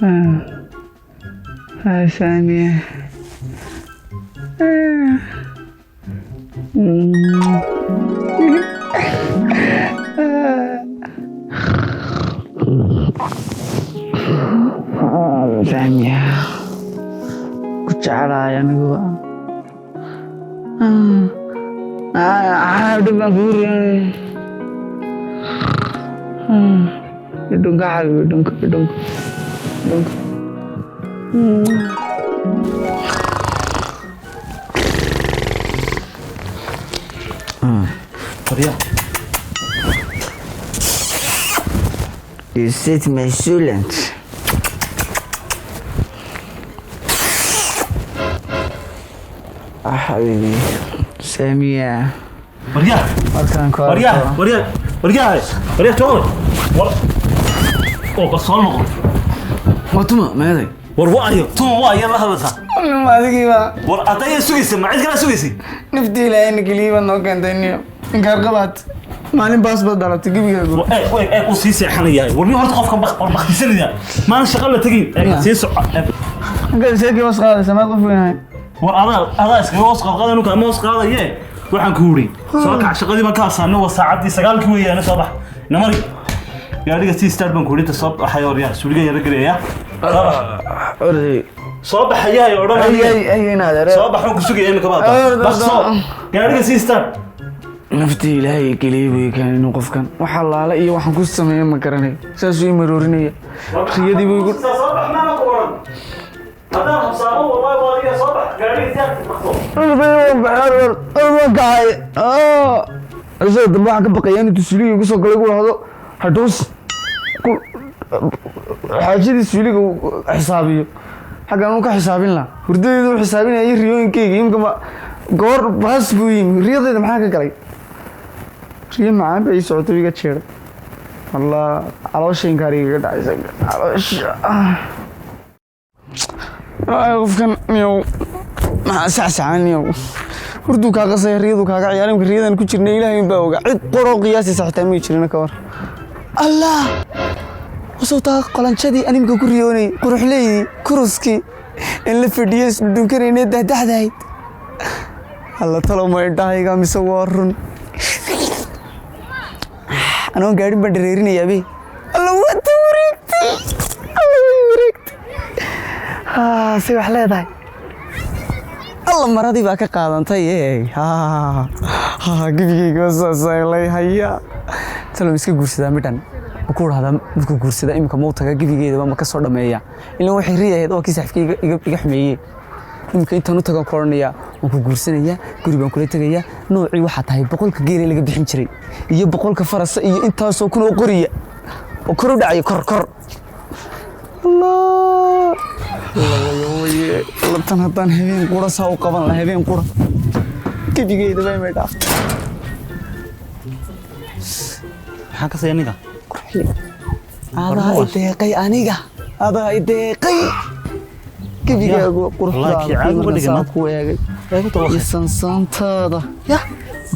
هاي ثانية ثانية كنت على يعني عاد مغفور hidung kali hidung Maria. You sit my student. حبيبي سامية Maria. Maria تقول بس والله ما تما ما هذا وروايو توما وايا الله هذا ما هذا بقى ورأتي سويسي ما عندك سويسي نفتي لأنك ليه بنو كان تاني كارقبات مالين باس بدل تجيب يقول ايه وسيسي حنيا ورني هرت قفكم بختسنيا ما انا شغله تجي سيسو قال سيكي وسق هذا سمعت قفوين هاي اسكي وسق هذا انو كان وسق هذا يه waxaan ku huri soo kac shaqadii ma ka saano waa saacadii 9 weeyaan soo bax namari gaariga si start ban ku rinta soo baxay oryaa suuliga yar gareeya soo baxayay oranayay ay inaad soo baxo ku sugay imika baad bas soo gaariga si start nafti ilaahay kaliya kan inuu qofkan waxa laala iyo waxaan ku sameeyay ma garanay saas uu maroorinaya riyadii buu igu soo baxnaa ku oran هذا حسابه والله والله صبح قاعدين أزود ما حكى بقيان تسولي يقص قلقي يقول هذا هدوس حاجة تسولي حسابي حاجة أنا كحسابين لا وردي ذو حسابين أي ريون كي يمكن ما قار بس بوين رياضة إذا ما حكى قلقي ريان معاه بأي صوت بيجي تشير والله على وش إنكاري كده عايز على وش qofkan niyow maxaa saxsaaniyow hurdu ka qasay riyadu kaaga ciyaarimka riyadan ku jirnay ilaahay baa oga cid qoro qiyaasi saxtaa ma jirin ka war allah wasawta qalanchadii animka ku riyoonay quruxleeyay kuruski in la fadhiyay dunkanayna dadaxdayd allah talo ma idhayga mise warun anoo gaari ba dhareerinaya be allah wada wareegtay si wax leedahay alla maradii baa ka qaadantay gibigeyga saasaylay haya talo iska guursadaa midhan ku raada markuu guursada imika mowtaga gibigeedaba ma ka soo dhameeya ilaa waxay riyahayd oo kii saxifkii iga xumeeyay imika intaan u tago koranaya oo ku guursanaya guri baan kula tagaya noocii waxa tahay boqolka geelay laga bixin jiray iyo boqolka farasa iyo intaas oo kun oo qoriya oo kor u dhacay kor Allah لطن هطان هبين قرى ساو قبان هبين قرى كديجي دبي ميدا حاجة سيانيكا هذا إدقي أنيكا هذا إدقي كديجي قرى والله كي عاد ودي كمان يا يسنسان هذا يا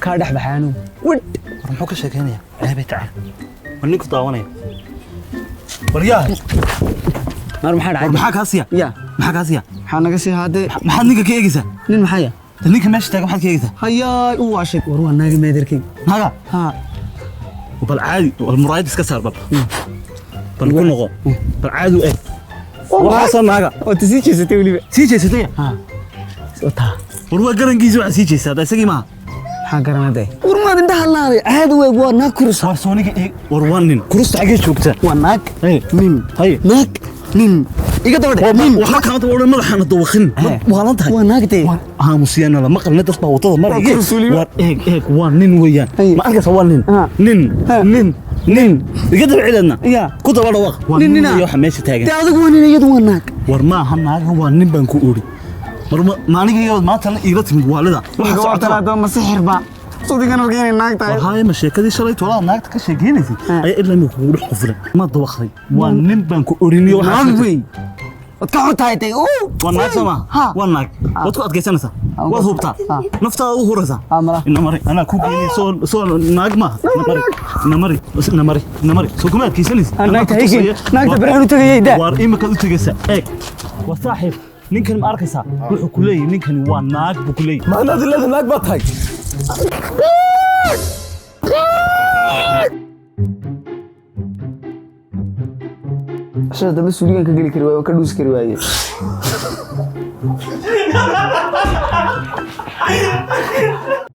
كادح بحانو ود روحوا كشكانيا عيب تعال ونيك طاوني ورياه maxaa kaasiya ya maxaa kaasiya maxaa naga sii haade maxaa ninka ka eegaysa nin maxaya ninka meesha taagan maxaa ka eegaysa hayaa uu waashay war waa naga meedarkay naga ha bal caadi wal muraayad iska saar bal ku noqo bal caadi eeg waxa soo naga oo sii jeesatay waliba sii jeesatay ha soo taa war waa garangiisa waxa sii jeesada isagii ma maxaa garanaday war ma indhaha laaday caadi weeg waa naag kurus war sooniga eeg war waa nin kurusta xagee joogta waa naag nin naag nin iga dabadhe nin waxa ka mid ah madaxana dawaqin waa tahay waa naagtay aamusiyana la maqalna dad baa wadada marayay war eeg waa nin weeyaan ma arkaysa waa nin iga dabciidna ku daba dhawaq waa nin iyo waxa meesha taagan adigu waa nin iyadu waa naag war ma aha naag waa nin baan ku oori mar maaniga iyo maanta la iila timid waalida waxa socota ma sixir ba صديقنا رجعنا الناقد هاي مشاكل دي شريت ولا الناقد كشجينتي اي الا انه كوخ قفله ما دوخري وان نين بان كو اورينيو ناقوي wad ka xortahay tay وناك سما وناك وتقعد كيسنسا وهبطا نفتا وهرسا نمري انا كوكيني سو ناغما نمري سو كما كيسنس انا تايجي ناغتا برهن تغييدا وار ايمكا تغيسا ايك وصاحب ninkan ma arkaysaa wuxuu ku leeyahay ninkan waa naag buu ku leeyahay maana dilada naag ba tahay ashada dambe suuligan ka gali kari waayo ka dhuus kari waayo